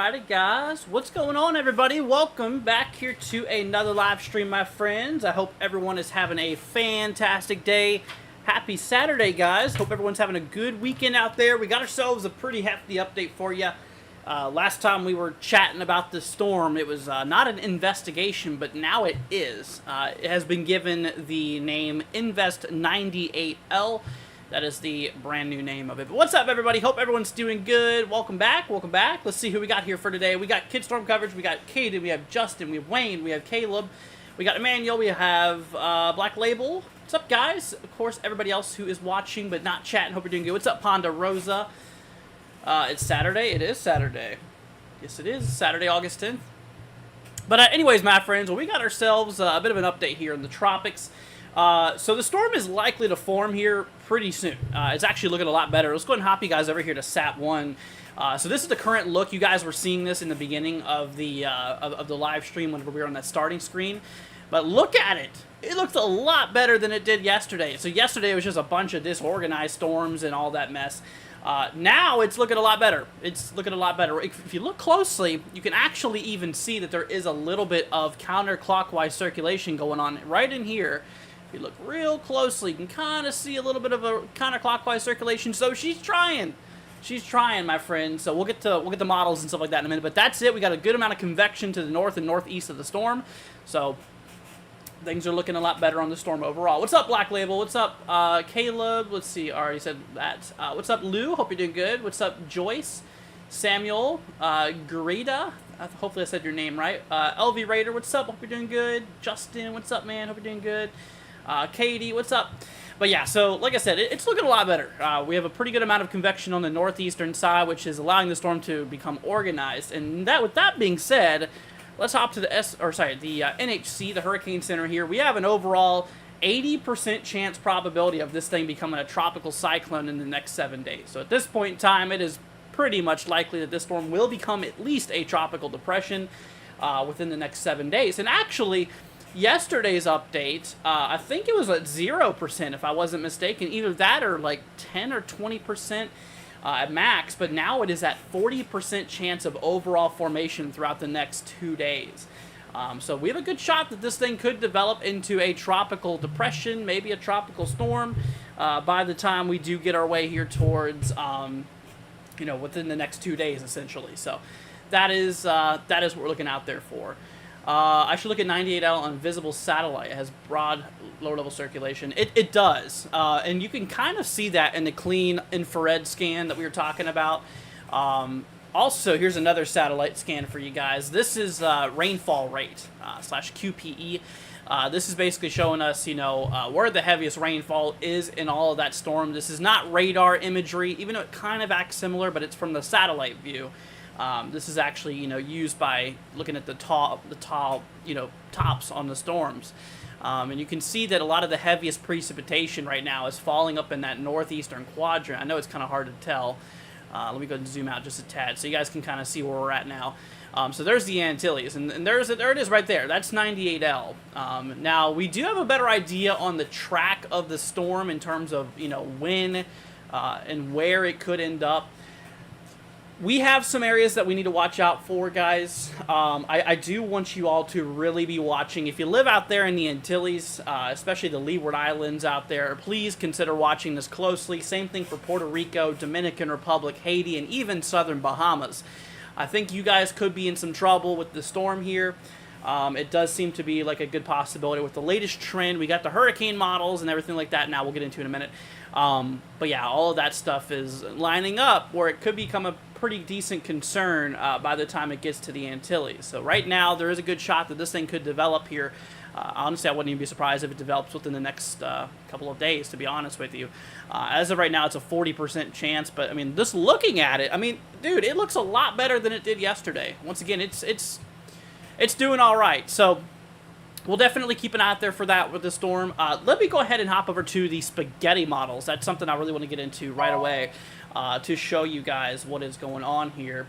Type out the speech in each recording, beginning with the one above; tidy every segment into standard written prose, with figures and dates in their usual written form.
Alrighty guys, what's going on everybody? Welcome back here to another live stream, my friends. I hope everyone is having a fantastic day. Happy Saturday, guys. Hope everyone's having a good weekend out there. We got ourselves a pretty hefty update for you. Last time we were chatting about the storm, it was not an investigation, but now it is. It has been given the name Invest 98L. That is the brand new name of it. But what's up, everybody? Hope everyone's doing good. Welcome back. Welcome back. Let's see who we got here for today. We got Kid Storm coverage. We got Caden. We have Justin. We have Wayne. We have Caleb. We got Emmanuel. We have Black Label. What's up, guys? Of course, everybody else who is watching but not chatting. Hope you're doing good. What's up, Ponderosa? It's Saturday. It is Saturday. Yes, it is. Saturday, August 10th. But anyways, my friends, well, we got ourselves a bit of an update here in the tropics. So the storm is likely to form here pretty soon. It's actually looking a lot better. Let's go ahead and hop you guys over here to Sat 1. So this is the current look. You guys were seeing this in the beginning of the live stream whenever we were on that starting screen. But look at it. It looks a lot better than it did yesterday. So yesterday it was just a bunch of disorganized storms and all that mess. Now it's looking a lot better. It's looking a lot better. If you look closely, you can actually even see that there is a little bit of counterclockwise circulation going on right in here. If you look real closely, you can kind of see a little bit of a counterclockwise circulation. So she's trying. She's trying, my friend. So we'll get the models and stuff like that in a minute. But that's it. We got a good amount of convection to the north and northeast of the storm. So things are looking a lot better on the storm overall. What's up, Black Label? What's up, Caleb? Let's see. I already said that. What's up, Lou? Hope you're doing good. What's up, Joyce? Samuel? Garita? Hopefully I said your name right. LV Raider, what's up? Hope you're doing good. Justin, what's up, man? Hope you're doing good. Katie, what's up? But yeah, so like I said, it's looking a lot better. We have a pretty good amount of convection on the northeastern side, which is allowing the storm to become organized. And with that being said, let's hop to the NHC, the Hurricane Center here. We have an overall 80% chance probability of this thing becoming a tropical cyclone in the next 7 days. So at this point in time, it is pretty much likely that this storm will become at least a tropical depression within the next 7 days. And actually, yesterday's update, I think it was at 0% if I wasn't mistaken. Either that or like 10 or 20% at max, but now it is at 40% chance of overall formation throughout the next 2 days. So we have a good shot that this thing could develop into a tropical depression, maybe a tropical storm, by the time we do get our way here towards, within the next 2 days, essentially. So that is what we're looking out there for. I should look at 98L on visible satellite. It has broad lower-level circulation. It does, and you can kind of see that in the clean infrared scan that we were talking about. Also, here's another satellite scan for you guys. This is rainfall rate / QPE. This is basically showing us, where the heaviest rainfall is in all of that storm. This is not radar imagery, even though it kind of acts similar, but it's from the satellite view. This is actually, used by looking at the tops on the storms. And you can see that a lot of the heaviest precipitation right now is falling up in that northeastern quadrant. I know it's kind of hard to tell. Let me go and zoom out just a tad so you guys can kind of see where we're at now. So there's the Antilles, and there it is right there. That's 98L. Now, we do have a better idea on the track of the storm in terms of, when and where it could end up. We have some areas that we need to watch out for, guys. I do want you all to really be watching. If you live out there in the Antilles, especially the Leeward Islands out there, please consider watching this closely. Same thing for Puerto Rico, Dominican Republic, Haiti, and even southern Bahamas. I think you guys could be in some trouble with the storm here. It does seem to be like a good possibility with the latest trend. We got the hurricane models and everything like that now we'll get into in a minute. But yeah, all of that stuff is lining up where it could become a pretty decent concern by the time it gets to the Antilles. So right now, there is a good shot that this thing could develop here. Honestly, I wouldn't even be surprised if it develops within the next couple of days, to be honest with you. As of right now, it's a 40% chance, but I mean, just looking at it, I mean, dude, it looks a lot better than it did yesterday. Once again, it's doing all right. So we'll definitely keep an eye out there for that with the storm. Let me go ahead and hop over to the spaghetti models. That's something I really want to get into right away to show you guys what is going on here.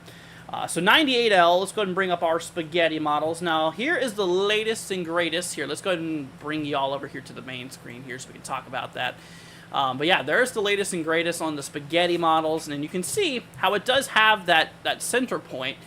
So 98L, let's go ahead and bring up our spaghetti models. Now, here is the latest and greatest here. Let's go ahead and bring you all over here to the main screen here so we can talk about that. But yeah, there's the latest and greatest on the spaghetti models, and then you can see how it does have that center point,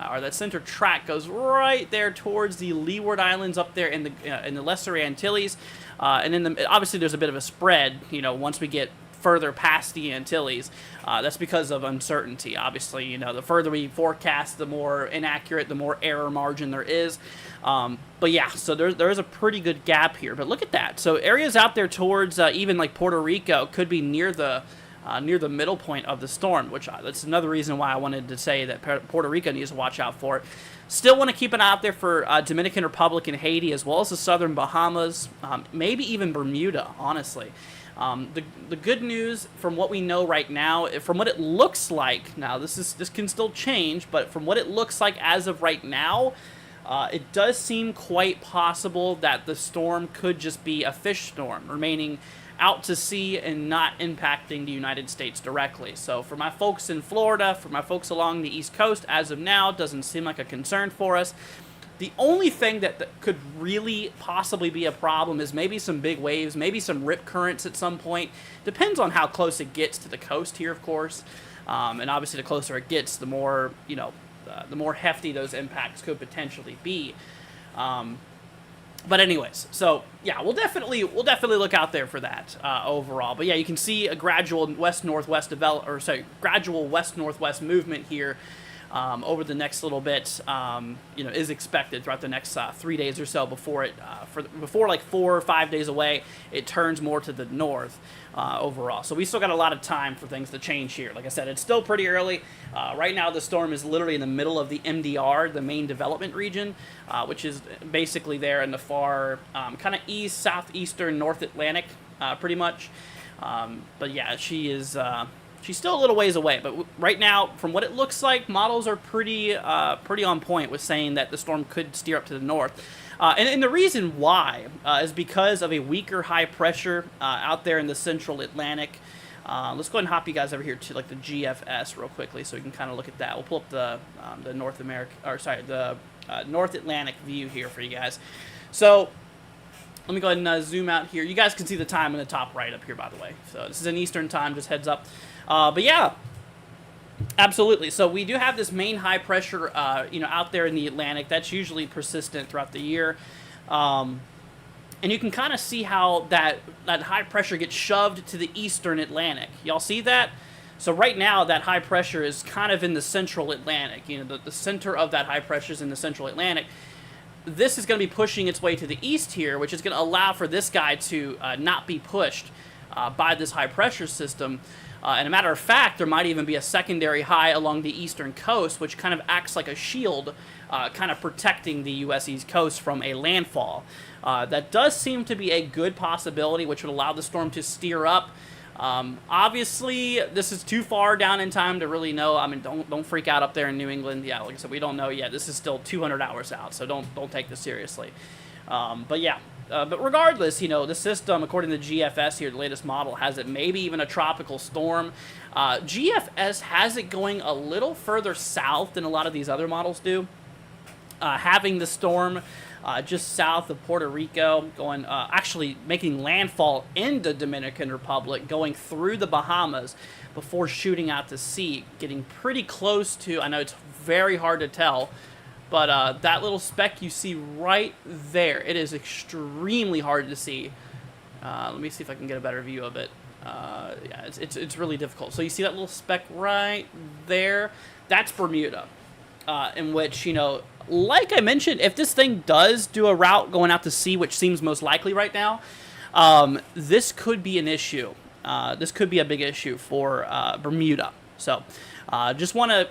or that center track goes right there towards the Leeward Islands up there in the Lesser Antilles. And then obviously there's a bit of a spread, once we get further past the Antilles. That's because of uncertainty. Obviously, the further we forecast, the more inaccurate, the more error margin there is. But yeah, so there is a pretty good gap here. But look at that. So areas out there towards even like Puerto Rico could be near the middle point of the storm, which that's another reason why I wanted to say that Puerto Rico needs to watch out for it. Still want to keep an eye out there for Dominican Republic and Haiti, as well as the southern Bahamas, maybe even Bermuda, honestly. The good news from what we know right now, from what it looks like, now this can still change, but from what it looks like as of right now, it does seem quite possible that the storm could just be a fish storm, remaining out to sea and not impacting the United States directly. So for my folks in Florida, for my folks along the East Coast, as of now, doesn't seem like a concern for us. The only thing that could really possibly be a problem is maybe some big waves, maybe some rip currents at some point. Depends on how close it gets to the coast here, of course. And obviously, the closer it gets, the more the more hefty those impacts could potentially be. But anyways, so yeah, we'll definitely look out there for that overall. But yeah, you can see a gradual west-northwest gradual west-northwest movement here. Over the next little bit, is expected throughout the next 3 days or so before like 4 or 5 days away, it turns more to the north overall. So we still got a lot of time for things to change here. Like I said, it's still pretty early. Right now, the storm is literally in the middle of the MDR, the main development region, which is basically there in the far kind of east, southeastern, North Atlantic, pretty much. But yeah, she's still a little ways away, but right now, from what it looks like, models are pretty on point with saying that the storm could steer up to the north. And the reason why is because of a weaker high pressure out there in the central Atlantic. Let's go ahead and hop you guys over here to like the GFS real quickly so we can kind of look at that. We'll pull up the North Atlantic view here for you guys. So let me go ahead and zoom out here. You guys can see the time in the top right up here, by the way. So this is an Eastern time, just heads up. But yeah, absolutely. So we do have this main high pressure, out there in the Atlantic. That's usually persistent throughout the year. And you can kind of see how that high pressure gets shoved to the Eastern Atlantic. Y'all see that? So right now, that high pressure is kind of in the Central Atlantic. The center of that high pressure is in the Central Atlantic. This is going to be pushing its way to the east here, which is going to allow for this guy to not be pushed by this high pressure system. And a matter of fact, there might even be a secondary high along the eastern coast, which kind of acts like a shield, kind of protecting the U.S. East Coast from a landfall. That does seem to be a good possibility, which would allow the storm to steer up. Obviously, this is too far down in time to really know. I mean, don't freak out up there in New England. Yeah, like I said, we don't know yet. This is still 200 hours out, so don't take this seriously. But yeah, but regardless, the system, according to GFS here, the latest model, has it maybe even a tropical storm. GFS has it going a little further south than a lot of these other models do. Having the storm just south of Puerto Rico, going actually making landfall in the Dominican Republic, going through the Bahamas before shooting out to sea, getting pretty close to, I know it's very hard to tell, but that little speck you see right there, it is extremely hard to see. Let me see if I can get a better view of it. Yeah, it's really difficult. So you see that little speck right there? That's Bermuda, in which, like I mentioned, if this thing does do a route going out to sea, which seems most likely right now, this could be an issue. This could be a big issue for Bermuda. So just want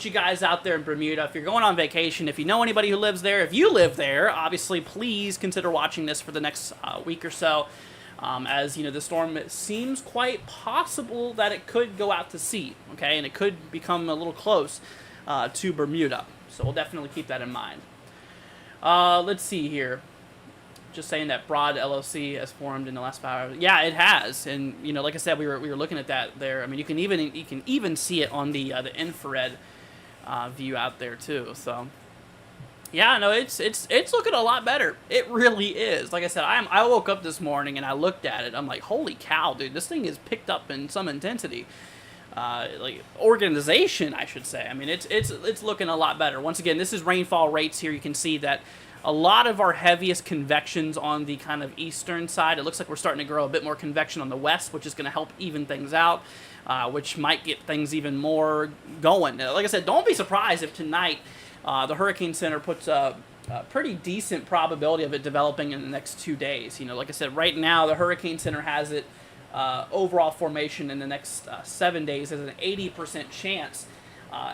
you guys out there in Bermuda, if you're going on vacation, if you know anybody who lives there, if you live there, obviously please consider watching this for the next week or so. As the storm seems quite possible that it could go out to sea, okay, and it could become a little close to Bermuda. So we'll definitely keep that in mind. Let's see here. Just saying that broad LOC has formed in the last 5 hours. Yeah, it has, and like I said, we were looking at that there. I mean, you can even see it on the infrared view out there too. So yeah, no, it's looking a lot better. It really is. Like I said, I woke up this morning and I looked at it. I'm like, holy cow, dude, this thing is picked up in some intensity. Like organization, I should say. I mean, it's looking a lot better. Once again, this is rainfall rates here. You can see that a lot of our heaviest convection's on the kind of eastern side. It looks like we're starting to grow a bit more convection on the west, which is going to help even things out, which might get things even more going. Like I said, don't be surprised if tonight the Hurricane Center puts a pretty decent probability of it developing in the next 2 days. Like I said, right now the Hurricane Center has it overall formation in the next 7 days has an 80% chance,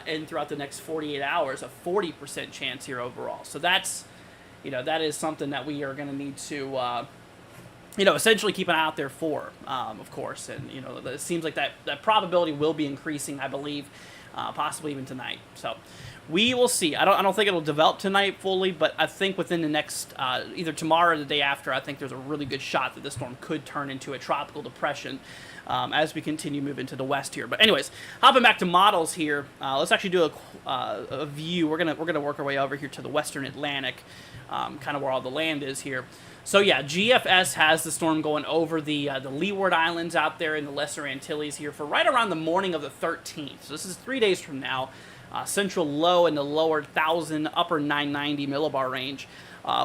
and throughout the next 48 hours, a 40% chance here overall. So that's, that is something that we are going to need to, essentially keep an eye out there for, of course. And, it seems like that probability will be increasing, I believe, possibly even tonight. So we will see. I don't think it'll develop tonight fully, but I think within the next, either tomorrow or the day after, I think there's a really good shot that this storm could turn into a tropical depression as we continue moving into the west here. But anyways, hopping back to models here, let's actually do a view. We're gonna work our way over here to the western Atlantic, kind of where all the land is here. So yeah, GFS has the storm going over the Leeward Islands out there in the Lesser Antilles here for right around the morning of the 13th. So this is 3 days from now. Central low in the lower 1,000, upper 990 millibar range,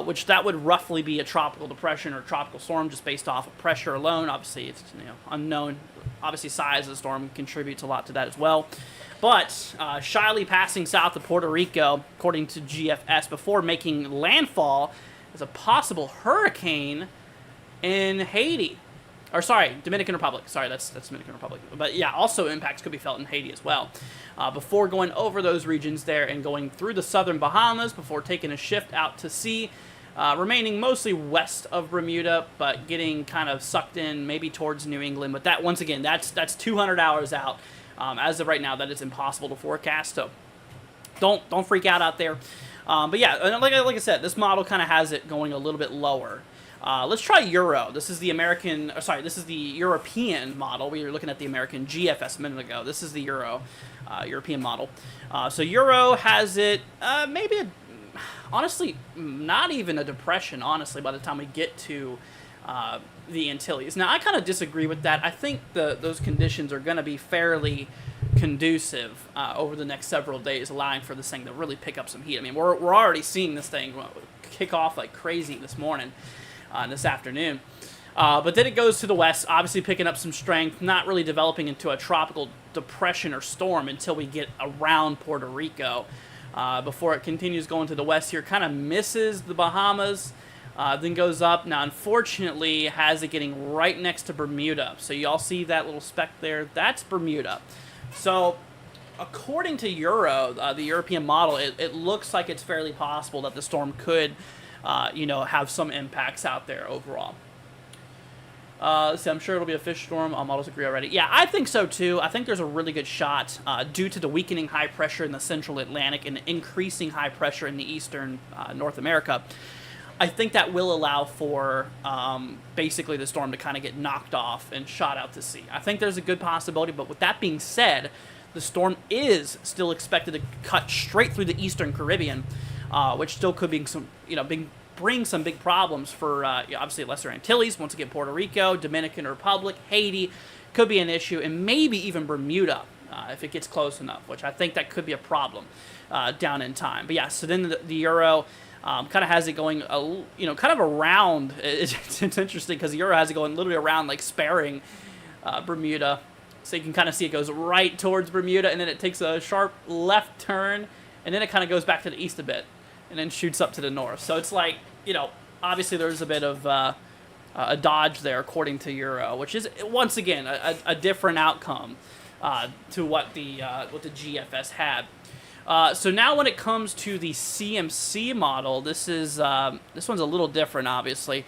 which that would roughly be a tropical depression or tropical storm just based off of pressure alone. Obviously, it's unknown. Obviously, size of the storm contributes a lot to that as well. But shyly passing south of Puerto Rico, according to GFS, before making landfall as a possible hurricane in Haiti. Or sorry, Dominican Republic. Sorry, that's Dominican Republic. But yeah, also impacts could be felt in Haiti as well. Before going over those regions there and going through the southern Bahamas before taking a shift out to sea, remaining mostly west of Bermuda, but getting kind of sucked in maybe towards New England. But that, once again, that's 200 hours out. As of right now, that is impossible to forecast. So don't freak out there. But yeah, like I said, this model kind of has it going a little bit lower. Let's try Euro. This is the this is the European model. We were looking at the American GFS a minute ago. This is the European model. So Euro has it honestly, not even a depression, honestly, by the time we get to the Antilles. Now, I kind of disagree with that. I think those conditions are going to be fairly conducive over the next several days, allowing for this thing to really pick up some heat. I mean, we're already seeing this thing kick off like crazy this morning. This afternoon. But then it goes to the west, obviously picking up some strength, not really developing into a tropical depression or storm until we get around Puerto Rico. Before it continues going to the west here, kind of misses the Bahamas, then goes up. Now, unfortunately, has it getting right next to Bermuda. So you all see that little speck there? That's Bermuda. So according to Euro, the European model, it looks like it's fairly possible that the storm could, have some impacts out there overall. Let's see, I'm sure it'll be a fish storm. All models agree already. Yeah, I think so too. I think there's a really good shot due to the weakening high pressure in the central Atlantic and increasing high pressure in the eastern North America. I think that will allow for basically the storm to kind of get knocked off and shot out to sea. I think there's a good possibility, but with that being said, the storm is still expected to cut straight through the eastern Caribbean, which still could be bring some big problems for obviously Lesser Antilles, once again Puerto Rico, Dominican Republic, Haiti could be an issue, and maybe even Bermuda if it gets close enough, which I think that could be a problem down in time. But yeah, so then the Euro kind of has it going, kind of around. It's interesting because the Euro has it going literally around, like sparing Bermuda. So you can kind of see it goes right towards Bermuda, and then it takes a sharp left turn, and then it kind of goes back to the east a bit, and then shoots up to the north. So it's like, obviously there's a bit of a dodge there, according to Euro, which is, once again, a different outcome to what the GFS had. So now when it comes to the CMC model, this one's a little different, obviously.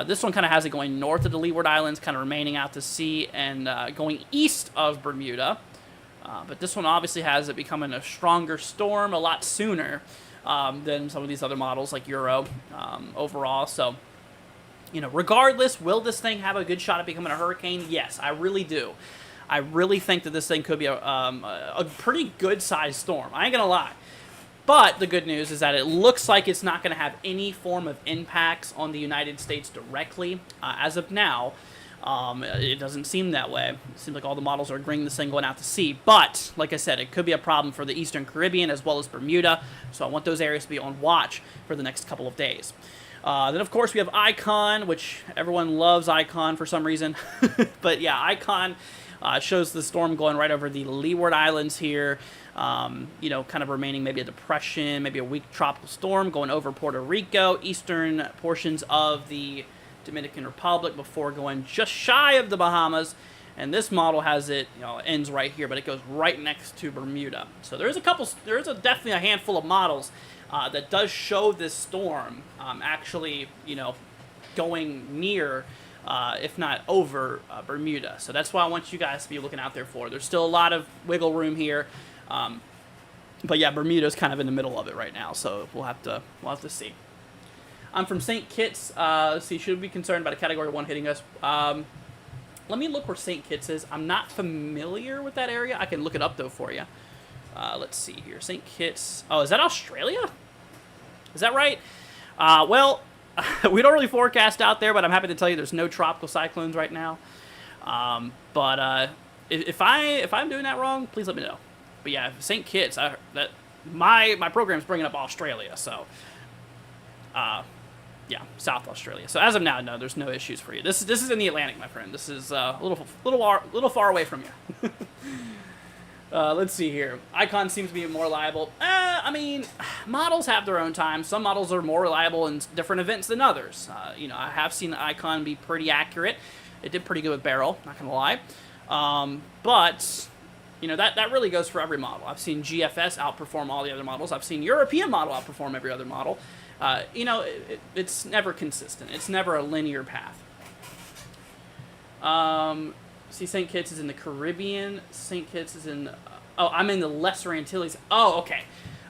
This one kind of has it going north of the Leeward Islands, kind of remaining out to sea, and going east of Bermuda. But this one obviously has it becoming a stronger storm a lot sooner than some of these other models like Euro overall. So, regardless, will this thing have a good shot at becoming a hurricane? Yes, I really do. I really think that this thing could be a pretty good-sized storm. I ain't going to lie. But the good news is that it looks like it's not going to have any form of impacts on the United States directly. As of now, it doesn't seem that way. It seems like all the models are agreeing this thing going out to sea. But, like I said, it could be a problem for the Eastern Caribbean as well as Bermuda. So I want those areas to be on watch for the next couple of days. Then, of course, we have Icon, which everyone loves Icon for some reason. But, yeah, Icon shows the storm going right over the Leeward Islands here. Kind of remaining maybe a depression, maybe a weak tropical storm going over Puerto Rico, eastern portions of the Dominican Republic before going just shy of the Bahamas. And this model has it, ends right here, but it goes right next to Bermuda. So there's definitely a handful of models that does show this storm actually, going near, if not over Bermuda. So that's why I want you guys to be looking out there for. There's still a lot of wiggle room here. But yeah, Bermuda's kind of in the middle of it right now, so we'll have to see. I'm from St. Kitts. Let's see, should we be concerned about a Category 1 hitting us? Let me look where St. Kitts is. I'm not familiar with that area. I can look it up, though, for you. Let's see here. St. Kitts. Oh, is that Australia? Is that right? Well, we don't really forecast out there, but I'm happy to tell you there's no tropical cyclones right now. But if I'm doing that wrong, please let me know. But yeah, St. Kitts, my program's bringing up Australia, so yeah, South Australia. So as of now, no, there's no issues for you. This is in the Atlantic, my friend. This is a little far away from you. Let's see here. Icon seems to be more reliable. I mean, models have their own time. Some models are more reliable in different events than others. I have seen the Icon be pretty accurate. It did pretty good with Barrel, not gonna lie. But that really goes for every model. I've seen GFS outperform all the other models. I've seen European model outperform every other model. It's never consistent. It's never a linear path. See, St. Kitts is in the Caribbean. St. Kitts is in... I'm in the Lesser Antilles. Oh, okay.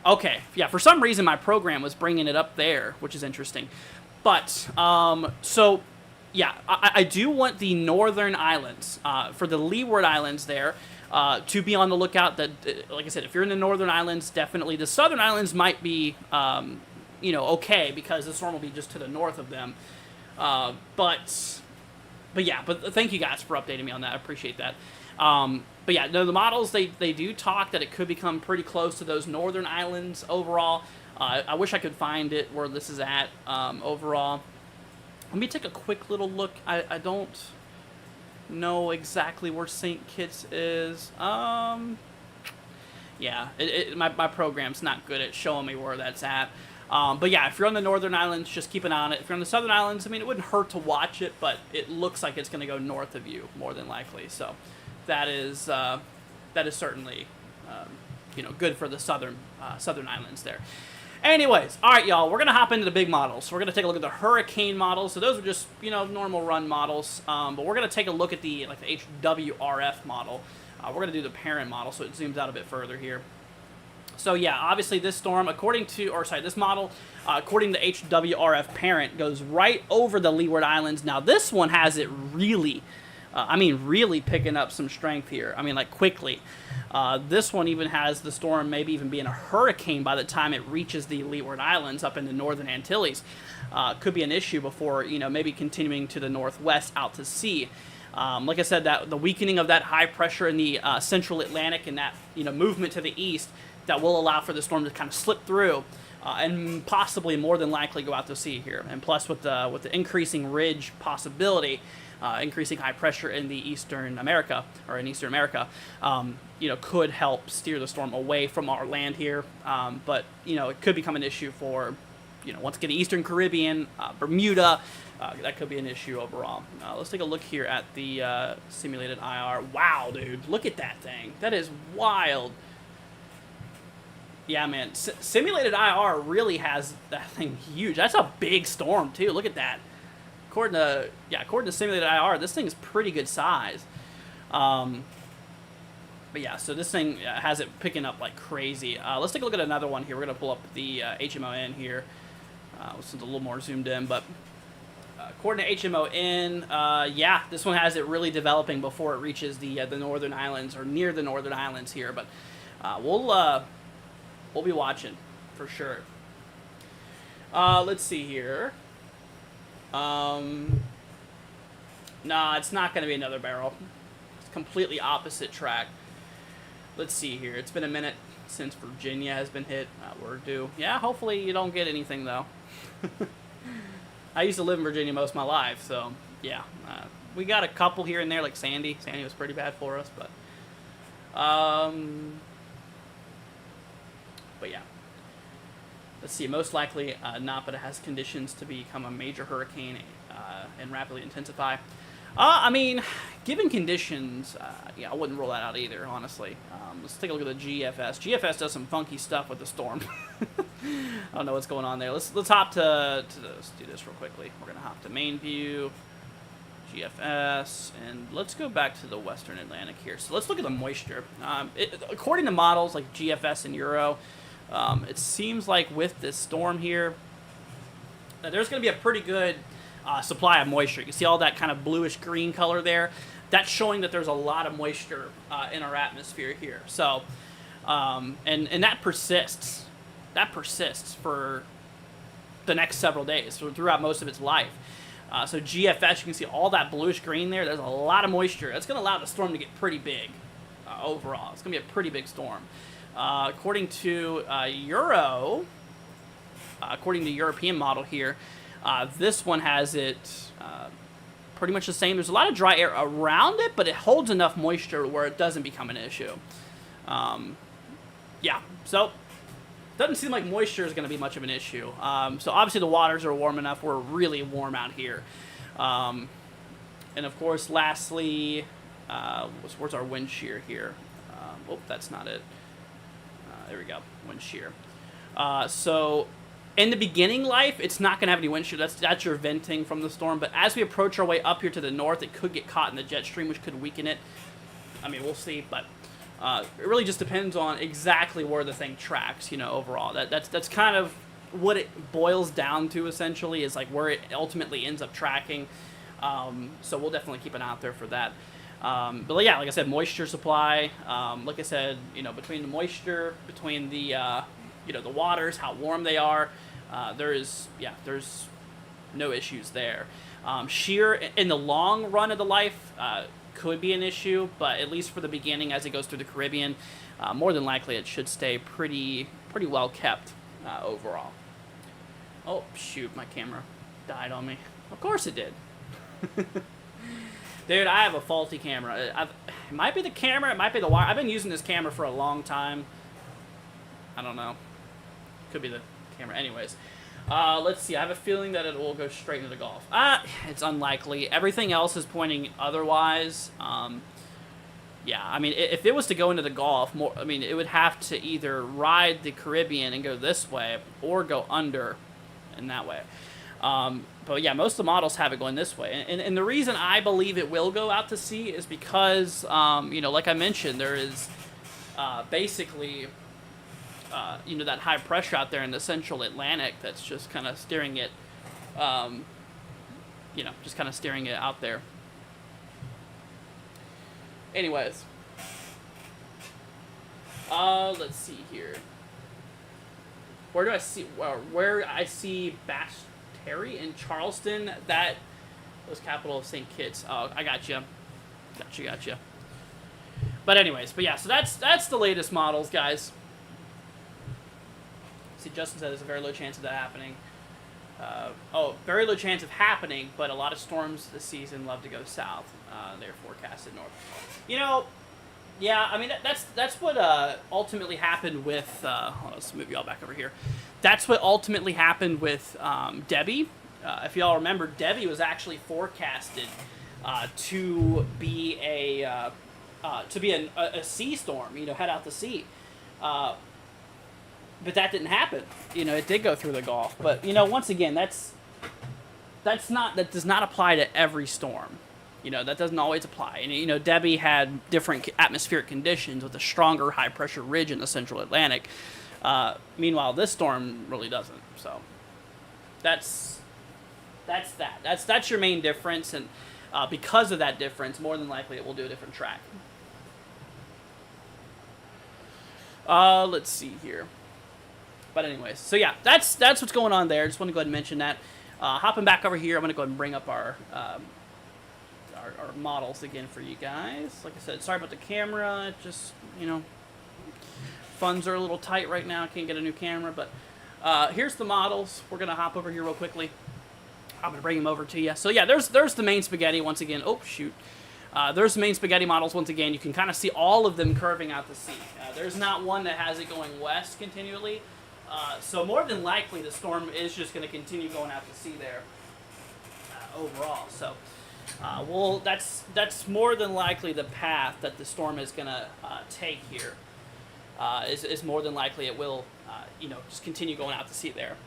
Okay. Yeah, for some reason my program was bringing it up there, which is interesting. But, so, yeah, I do want the Northern Islands, for the Leeward Islands there, to be on the lookout. That, like I said, if you're in the Northern Islands, definitely. The Southern Islands might be, okay, because the storm will be just to the north of them. But yeah, thank you guys for updating me on that. I appreciate that. But yeah, no, the models, they do talk that it could become pretty close to those Northern Islands overall. I wish I could find it where this is at overall. Let me take a quick little look. I don't know exactly where St. Kitts is. Yeah, my program's not good at showing me where that's at. But yeah, if you're on the northern islands, just keep an eye on it. If you're on the southern islands, I mean, it wouldn't hurt to watch it, but it looks like it's going to go north of you more than likely. So that is certainly good for the southern islands there. Anyways, all right, y'all, we're going to hop into the big models. So we're going to take a look at the hurricane models. So those are just, normal run models. But we're going to take a look at the HWRF model. We're going to do the parent model, so it zooms out a bit further here. So yeah, obviously this storm, this model, according to HWRF parent, goes right over the Leeward Islands. Now this one has it really, really picking up some strength here. I mean, like quickly. This one even has the storm maybe even being a hurricane by the time it reaches the Leeward Islands up in the Northern Antilles. Could be an issue before, maybe continuing to the northwest out to sea. Like I said, that the weakening of that high pressure in the central Atlantic and that, movement to the east, that will allow for the storm to kind of slip through and possibly more than likely go out to sea here. And plus with the increasing ridge possibility, increasing high pressure in the Eastern America, could help steer the storm away from our land here. But, it could become an issue for, once again, the Eastern Caribbean, Bermuda. That could be an issue overall. Let's take a look here at the simulated IR. Wow, dude, look at that thing. That is wild. Yeah, man, simulated IR really has that thing huge. That's a big storm, too. Look at that. According to simulated IR, this thing is pretty good size. But yeah, so this thing has it picking up like crazy. Let's take a look at another one here. We're going to pull up the HMON here. This one's a little more zoomed in, but according to HMON, yeah, this one has it really developing before it reaches the Northern Islands or near the Northern Islands here. But we'll be watching for sure. Let's see here. Nah, it's not going to be another barrel. It's completely opposite track. Let's see here. It's been a minute since Virginia has been hit. We're due. Yeah, hopefully you don't get anything, though. I used to live in Virginia most of my life, so yeah. We got a couple here and there, like Sandy. Sandy was pretty bad for us, but yeah. Let's see, most likely not, but it has conditions to become a major hurricane and rapidly intensify. I mean, given conditions, yeah, I wouldn't rule that out either, honestly. Let's take a look at the GFS. GFS does some funky stuff with the storm. I don't know what's going on there. Let's hop let's do this real quickly. We're going to hop to main view, GFS, and let's go back to the Western Atlantic here. So let's look at the moisture. According to models like GFS and Euro, it seems like with this storm here, there's going to be a pretty good supply of moisture. You can see all that kind of bluish green color there. That's showing that there's a lot of moisture in our atmosphere here. So, and that persists. That persists for the next several days, so throughout most of its life. So GFS, you can see all that bluish green there. There's a lot of moisture. That's going to allow the storm to get pretty big overall. It's going to be a pretty big storm. According to Euro, according to the European model here, this one has it pretty much the same. There's a lot of dry air around it, but it holds enough moisture where it doesn't become an issue. Yeah, so doesn't seem like moisture is going to be much of an issue. So obviously the waters are warm enough. We're really warm out here. And of course, lastly, where's our wind shear here? Oh, that's not it. There we go, wind shear. So in the beginning life, it's not going to have any wind shear. That's your venting from the storm. But as we approach our way up here to the north, it could get caught in the jet stream, which could weaken it. I mean, we'll see, but it really just depends on exactly where the thing tracks, overall. That's kind of what it boils down to, essentially, is like where it ultimately ends up tracking. So we'll definitely keep an eye out there for that. But yeah, like I said, moisture supply, like I said, between the moisture, between the, the waters, how warm they are, there's no issues there. Shear in the long run of the life, could be an issue, but at least for the beginning, as it goes through the Caribbean, more than likely it should stay pretty well kept, overall. Oh, shoot, my camera died on me. Of course it did. Dude, I have a faulty camera. It might be the camera, it might be the wire. I've been using this camera for a long time. I don't know. Could be the camera anyways. Let's see. I have a feeling that it will go straight into the Golf. It's unlikely. Everything else is pointing otherwise. Yeah, I mean, if it was to go into the Gulf, it would have to either ride the Caribbean and go this way, or go under in that way. But yeah, most of the models have it going this way. And the reason I believe it will go out to sea is because, like I mentioned, there is basically, that high pressure out there in the central Atlantic that's just kind of steering it, just kind of steering it out there. Anyways, let's see here. Where I see Bass Terry in Charleston? That was capital of St. Kitts. Oh, I got you. Gotcha. But anyways, yeah. So that's the latest models, guys. See, Justin said there's a very low chance of that happening. Very low chance of happening, but a lot of storms this season love to go south. They're forecasted north. Yeah, I mean, that's what ultimately happened with, let's move y'all back over here. That's what ultimately happened with Debby. If y'all remember, Debby was actually forecasted to be a sea storm, head out to sea. But that didn't happen. It did go through the Gulf. But, once again, that does not apply to every storm. That doesn't always apply. And, Debby had different atmospheric conditions with a stronger high-pressure ridge in the central Atlantic. Meanwhile, this storm really doesn't. So that's that. That's your main difference. And because of that difference, more than likely it will do a different track. Let's see here. But anyways, so yeah, that's what's going on there. Just want to go ahead and mention that. Hopping back over here, I'm going to go ahead and bring up our models again for you guys. Like I said, sorry about the camera. Just, funds are a little tight right now. I can't get a new camera, but here's the models. We're going to hop over here real quickly. I'm going to bring them over to you. So yeah, there's the main spaghetti once again. Oh, shoot. There's the main spaghetti models once again. You can kind of see all of them curving out to sea. There's not one that has it going west continually. So more than likely, the storm is just going to continue going out to sea there overall. So, that's more than likely the path that the storm is going to take here. Is more than likely it will, just continue going out to sea there.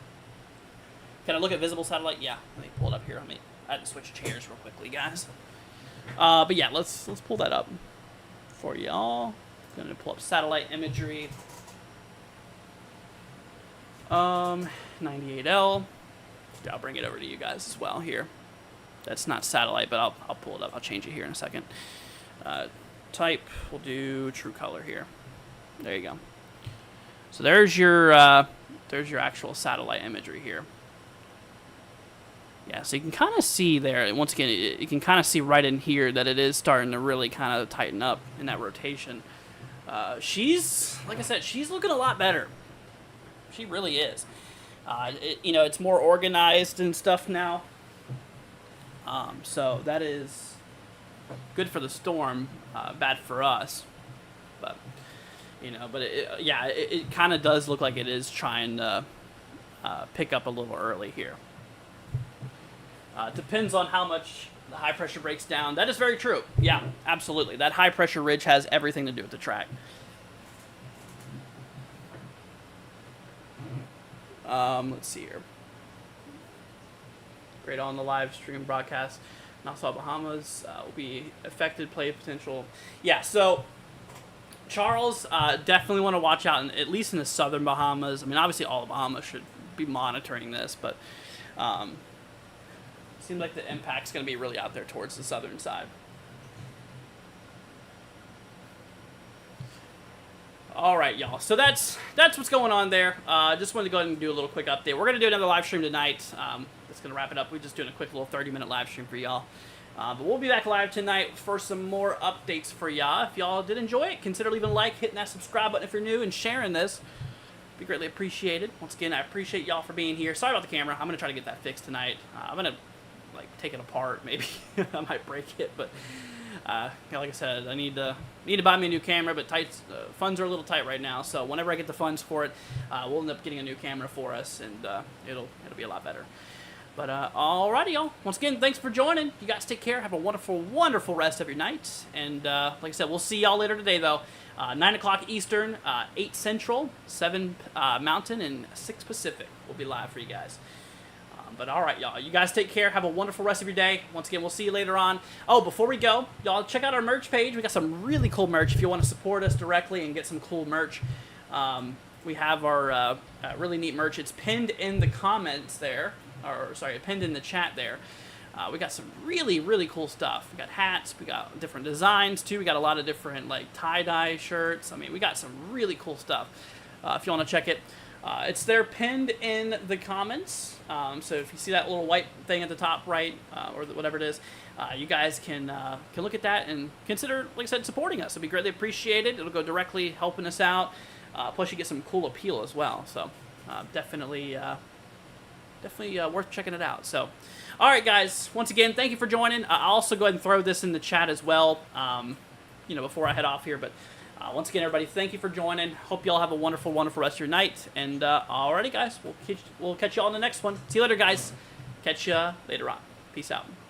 Can I look at visible satellite? Yeah, let me pull it up here. I had to switch chairs real quickly, guys. But yeah, let's pull that up for y'all. Going to pull up satellite imagery. 98L. I'll bring it over to you guys as well here. That's not satellite, but I'll pull it up. I'll change it here in a second. Type, we'll do true color here. There you go. So there's your actual satellite imagery here. Yeah, so you can kind of see there, once again, you can kind of see right in here that it is starting to really kind of tighten up in that rotation. She's, like I said, she's looking a lot better. She really is. It's more organized and stuff now. So that is good for the storm, bad for us. But, it kind of does look like it is trying to pick up a little early here. Depends on how much the high pressure breaks down. That is very true. Yeah, absolutely. That high pressure ridge has everything to do with the track. Let's see here. Great on the live stream broadcast. Nassau, Bahamas will be affected, play potential. Yeah, so Charles, definitely want to watch out, at least in the southern Bahamas. I mean, obviously all of Bahamas should be monitoring this, but seems like the impact's going to be really out there towards the southern side. All right, y'all. So that's what's going on there. Just wanted to go ahead and do a little quick update. We're going to do another live stream tonight. That's going to wrap it up. We're just doing a quick little 30-minute live stream for y'all. But we'll be back live tonight for some more updates for y'all. If y'all did enjoy it, consider leaving a like, hitting that subscribe button if you're new, and sharing this. Be greatly appreciated. Once again, I appreciate y'all for being here. Sorry about the camera. I'm going to try to get that fixed tonight. I'm going to take it apart. Maybe I might break it, but Like I said, I need to buy me a new camera, but funds are a little tight right now. So whenever I get the funds for it, we'll end up getting a new camera for us, and it'll be a lot better. But alrighty, y'all. Once again, thanks for joining. You guys take care. Have a wonderful, wonderful rest of your night. And like I said, we'll see y'all later today, though. 9 o'clock Eastern, 8 Central, 7 Mountain, and 6 Pacific. We'll be live for you guys. But all right, y'all. You guys take care. Have a wonderful rest of your day. Once again, we'll see you later on. Oh, before we go, y'all check out our merch page. We got some really cool merch if you want to support us directly and get some cool merch. We have our really neat merch. It's pinned in the comments there. Or, sorry, pinned in the chat there. We got some really, really cool stuff. We got hats. We got different designs, too. We got a lot of different, like, tie-dye shirts. I mean, we got some really cool stuff. If you want to check it. It's there pinned in the comments, so if you see that little white thing at the top right, or whatever it is, you guys can look at that and consider, like I said, supporting us. It'll be greatly appreciated. It'll go directly helping us out, plus you get some cool appeal as well, so definitely worth checking it out. So, all right, guys, once again, thank you for joining. I'll also go ahead and throw this in the chat as well, before I head off here, but once again, everybody, thank you for joining. Hope y'all have a wonderful, wonderful rest of your night. And alrighty, guys, we'll catch you all in the next one. See you later, guys. Catch you later on. Peace out.